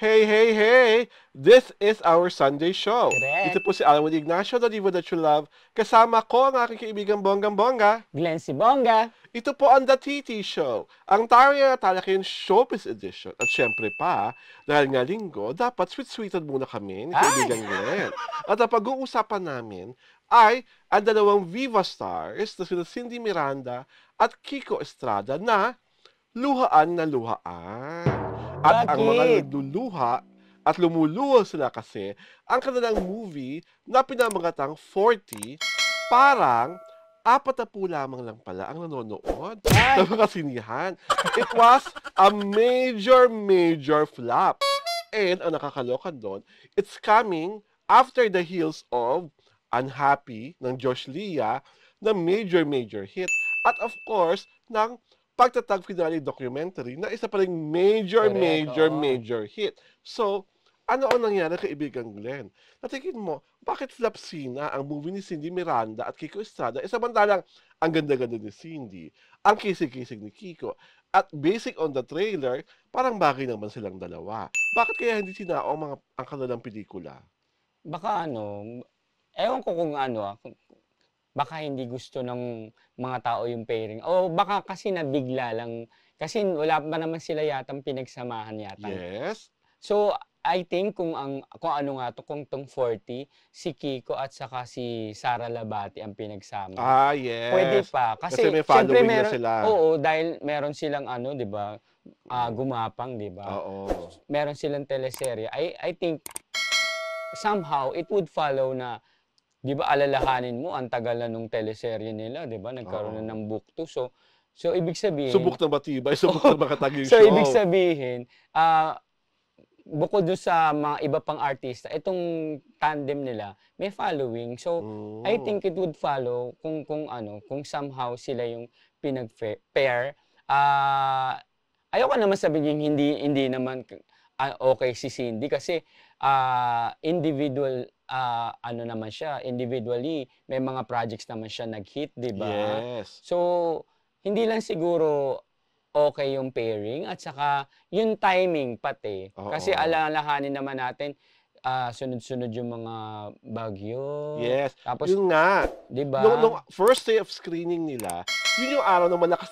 Hey, hey, hey! This is our Sunday show. Correct. Ito po si Alan Ignacio, the diva that you love. Kasama ko ang aking kaibigang Bonggang-Bongga. Glenn si Bongga. Ito po ang The TT Show, ang Tarya Talakin Showbiz Edition. At syempre pa, dahil nga linggo, dapat sweet-sweetan muna kami ni kaibigang Glenn. At ang pag-uusapan namin ay ang dalawang Viva Stars na sila Cindy Miranda at Kiko Estrada na luhaan na luhaan. At ang mga Bakit? nagluluha at lumuluha sila kasi ang kanilang movie na pinamagatang 40, parang 40 lamang lang pala ang nanonood Ay! sa mga sinihan. It was a major flop. And ang nakakaloka doon, it's coming after the heels of Unhappy ng Josh Lea na major hit. At of course, ng pagtatag finale documentary na isa pa ring Correct, oo. major hit. So, ano ang nangyari kay Ibigang Glenn? Natingin mo, bakit flop scene ang movie ni Cindy Miranda at Kiko Estrada? Samantalang, ang ganda-ganda ni Cindy, ang kisig-kisig ni Kiko, at basic on the trailer, parang bagay naman silang dalawa. Bakit kaya hindi sinao ang kanilang pelikula? Baka ewan ko kung baka hindi gusto ng mga tao yung pairing. O baka kasi nabigla lang. Kasi wala pa naman sila yatang pinagsamahan yata. Yes? So, I think kung ano nga to, kung tong 40, si Kiko at saka si Sara Labati ang pinagsama. Ah, yes. Pwede pa. Kasi may syempre following na sila. Oo, dahil meron silang di ba, gumapang, di ba? Oo. Meron silang teleserye. I think somehow it would follow na, di ba, alalahanin mo ang tagal na nung teleserye nila, di ba? Nagkaroon na ng book 2. So ibig sabihin, Subok na matibay, subok na makataging so show. ibig sabihin, bukod doon sa mga iba pang artista, itong tandem nila may following. So I think it would follow kung somehow sila yung pinag-pair. Ayoko naman sabihin yung hindi naman okay si Cindy kasi individual naman siya, individually may mga projects naman siya nag-hit, 'di ba? Yes. So hindi lang siguro okay yung pairing at saka yung timing pati. Kasi alalahanin naman natin sunod-sunod yung mga bagyo. Yes. Tapos, yun nga. 'di ba? Nung first day of screening nila, yun yung araw na malakas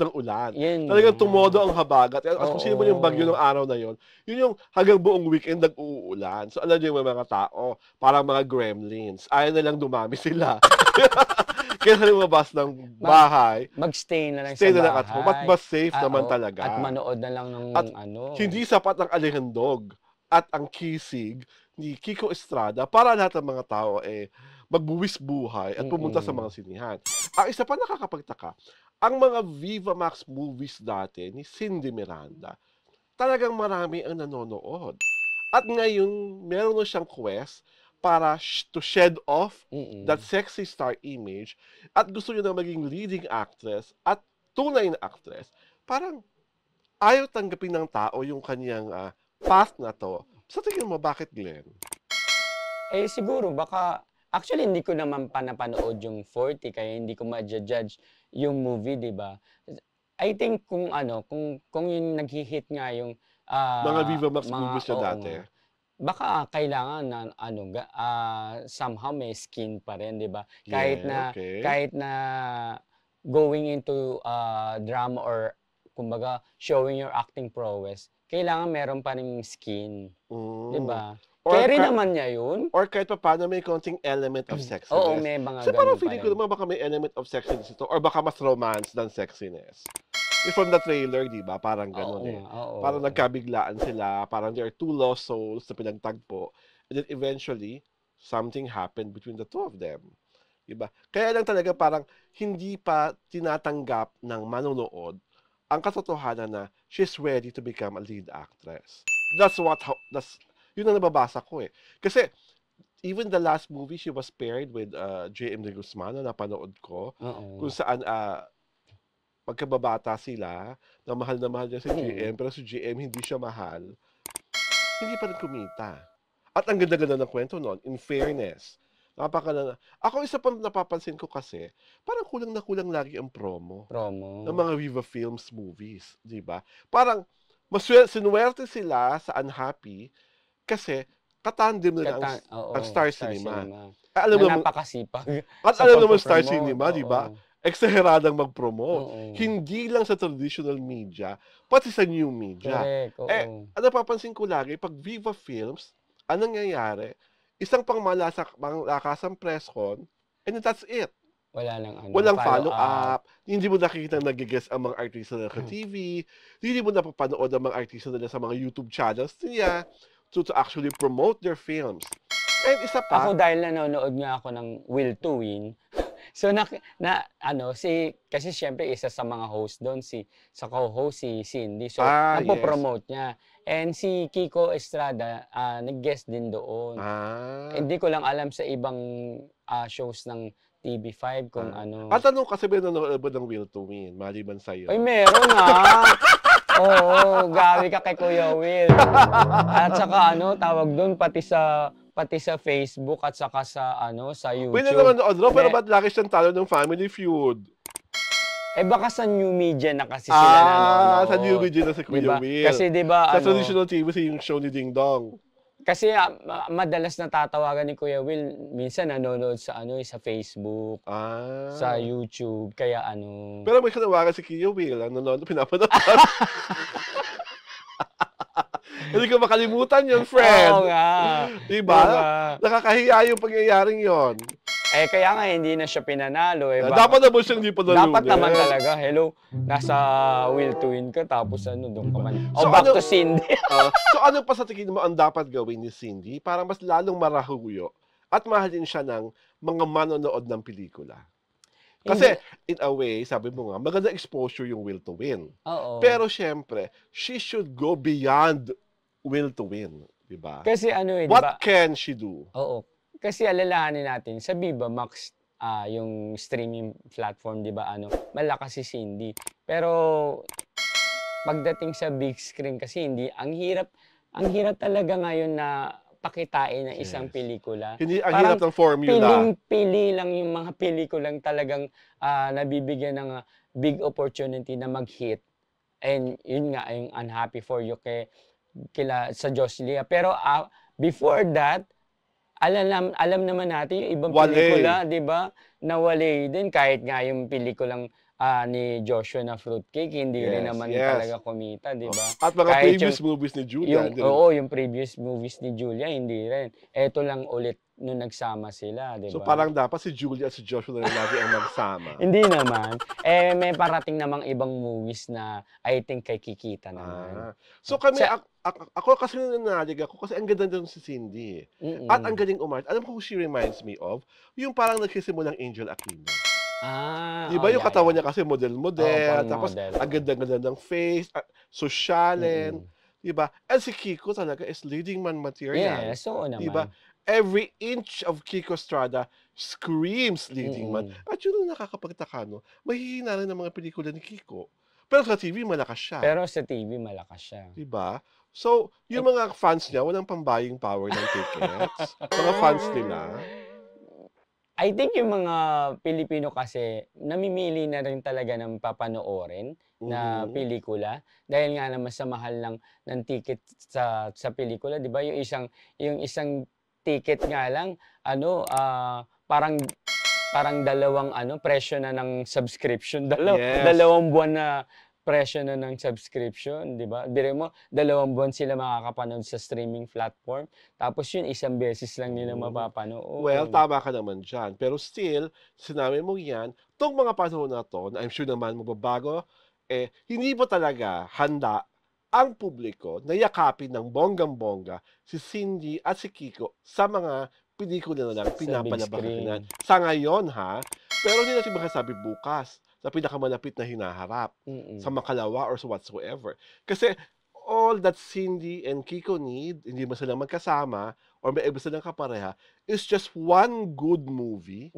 ng ulan. Yun Talagang nga. tumodo ang habagat. At kung sino man yung Oo. bagyo ng araw na yun yung hanggang buong weekend nag-uulan. So alam niyo yung mga tao, parang mga gremlins. Ayaw na lang dumami sila. Kaya sa lumabas ng bahay, Magstay na lang stay sa na lang at bahay. home. At mas safe naman Oo. talaga. At manood na lang ng At hindi sapat ang alihandog at ang kisig ni Kiko Estrada para lahat ng mga tao magbuwis buhay at pumunta sa mga sinihan. Ang isa pa nakakapagtaka, ang mga Viva Max movies dati ni Cindy Miranda, talagang marami ang nanonood. At ngayon, meron na siyang quest para to shed off that sexy star image at gusto niya na maging leading actress at tunay na actress. Parang ayaw tanggapin ng tao yung kanyang path na to. Sa tingin mo, bakit, Glenn? Siguro baka actually hindi ko naman pa napanood yung 40 kaya hindi ko ma-judge yung movie, 'di ba? I think kung kung yung naghi-hit nga yung Mga Viva Max mga movies na oo dati. nga. Baka kailangan na somehow may skin pa rin, 'di ba? Yeah, okay. Kahit na going into drama or kumbaga showing your acting prowess, kailangan meron pa ring skin, 'di ba? Or Carry naman niya yun. Or kahit pa paano may konting element of sexiness. Oo, may mga So parang ganun pa feeling ko rin. naman baka may element of sexiness ito or baka mas romance than sexiness. From the trailer, di ba? Parang ganun Oo nga, oo. Parang nagkabiglaan sila, parang there are two lost souls na pinagtagpo. And then eventually, something happened between the two of them. Diba? Kaya lang talaga parang hindi pa tinatanggap ng manonood ang katotohanan na she's ready to become a lead actress. Yun ang nababasa ko Kasi, even the last movie, she was paired with J.M. De Guzman na napanood ko. Oo. Kung saan pagkababata sila, na mahal niya si JM, pero si JM hindi siya mahal, hindi pa rin kumita. At ang ganda-ganda ng kwento noon, in fairness, ako isa pang napapansin ko kasi, parang kulang na kulang lagi ang promo ng mga Viva Films movies, di ba? Parang sinuwerte sila sa Unhappy kasi katandem nila ang Star Cinema. Alam mo, napakasipag at sa alam naman Star pagpo-promote. Cinema, di ba? Oo. Eksaheradang mag-promote. Oo. Hindi lang sa traditional media, pati sa new media. Correct, oo. Ano papansin ko lagi, pag Viva Films, anong nangyayari? Isang pangmalakasang press con, and that's it. Walang follow-up. Hindi mo nakikita nag-guest ang mga artista nila sa TV. Hindi mo napapanood ang mga artista nila sa mga YouTube channels niya to actually promote their films. And isa pa, ako dahil nanonood nga ako ng Will to Win, so kasi syempre isa sa mga host doon, sa co-host si Cindy, so napopromote niya. And si Kiko Estrada, nag-guest din doon. Hindi ko lang alam sa ibang shows ng TV5 kung ano. At tanong kasi may nanonood ba ng Will to Win, maliban sa'yo? Ay, meron Oo, gawi ka kay Kuya Will. At saka tawag doon pati sa Facebook at saka sa YouTube. Pwede naman noon, pero ba't laki siyang talo ng Family Feud? Baka sa new media na kasi sila nanonood. Sa new media na si Kuya Will. Kasi diba, sa traditional TV yung show ni Ding Dong. Kasi madalas natatawagan ni Kuya Will, minsan nanonood sa sa Facebook, sa YouTube, kaya Pero may kanawagan si Kuya Will, nanonood, pinapanood. Hindi ko makalimutan yun, friend. Oo nga. Diba? Nakakahiya yung pangyayaring yon. Kaya nga hindi na siya pinanalo. Dapat naman siyang hindi panalunin. Dapat naman talaga. Hello, nasa Will to Win ka, tapos doon ka man. Back to Cindy. So ano pa sa tingin mo ang dapat gawin ni Cindy para mas lalong marahuyo at mahalin siya ng mga manonood ng pelikula? Kasi, in a way, sabi mo nga, maganda exposure yung Will to Win. Oo. Pero syempre, she should go beyond Will to Win. Diba? Kasi what can she do? Oo. Kasi alalahanin natin, sa Viva Max, yung streaming platform, di ba, malakas si Cindy. Pero, pagdating sa big screen kasi ang hirap talaga ngayon na pakitain ng isang pelikula. Hindi, ang hirap ng formula. Piling-pili lang yung mga pelikulang talagang nabibigyan ng big opportunity na mag-hit. And yun nga, yung Unhappy for You sa Joslia. Pero before that, alam naman natin yung ibang pelikula, di ba? Nawalay din kahit nga yung pelikulang ni Joshua na Fruitcake, hindi rin naman talaga kumita, di ba? At mga previous movies ni Julia. Yung previous movies ni Julia, hindi rin. Eto lang ulit nung nagsama sila, di ba? So parang dapat si Julia at si Joshua na lagi ang magsama. Hindi naman. May parating namang ibang movies na I think kay kikita naman. So kami, ako kasi nanalig ako kasi ang ganda doon si Cindy. At ang galing umart. Alam ko who she reminds me of? Yung parang nagsisimulang Angel Aquino. Diba yung katawan niya kasi model-model, tapos ang ganda-ganda ng face, sosyalen, diba? And si Kiko talaga is leading man material. Yes, oo naman. Diba? Every inch of Kiko Estrada screams leading man. At yun ang nakakapagtaka, no? Mahihina rin ng mga pelikula ni Kiko. Pero sa TV, malakas siya. Diba? So, yung mga fans niya, walang pambaying power ng tickets. Mga fans nila. I think yung mga Pilipino kasi, namimili na rin talaga ng papanoorin na pelikula. Dahil nga naman sa mahal ng ticket sa pelikula, di ba? Yung isang ticket nga lang, parang dalawang presyo na ng subscription. Dalawang buwan na presyo na ng subscription, di ba? Dire mo, 2 buwan sila makakapanood sa streaming platform. Tapos yun, 1 beses lang nila mapapanood. Well, tama ka naman dyan. Pero still, sinabi mo yan, itong mga panahon na to, na I'm sure naman mababago, hindi ba talaga handa ang publiko na yakapin ng bonggang-bongga si Cindy at si Kiko sa mga pelikula na lang pinapalabakan. Sa ngayon, ha? Pero hindi natin makasabi bukas sa pinakamalapit na hinaharap, sa makalawa or sa whatsoever. Kasi all that Cindy and Kiko need, hindi mo sila magkasama or may iba silang kapareha, is just one good movie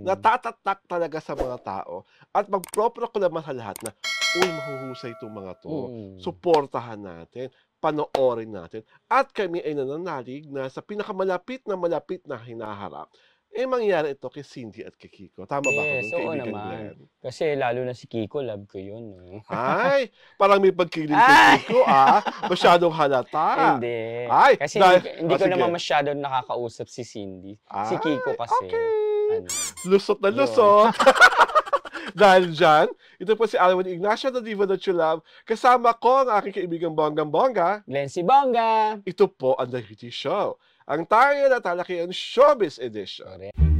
na tatatak talaga sa mga tao at magproproklama sa lahat na, uy, mahuhusay itong mga to. Suportahan natin, panoorin natin. At kami ay nananalig na sa pinakamalapit na hinaharap, mangyayari ito kay Cindy at kay Kiko. Tama ba ako? Yes, oo naman. Kasi lalo na si Kiko, love ko yun. No? Ay, parang may pagkiling kay Kiko, masyadong halata. Hindi. Ay, kasi dahil- hindi ko sige. naman masyadong nakakausap si Cindy. Si Kiko kasi. Okay. Ano, Lusot na lusot. Dahil dyan, ito po si Alwin Ignacio, the diva that you love. Kasama ko ang aking kaibigang bonggang-bongga. Glency Bongga! Ito po ang The Hitty Show. Ang tayo na talakian showbiz edition. Correct.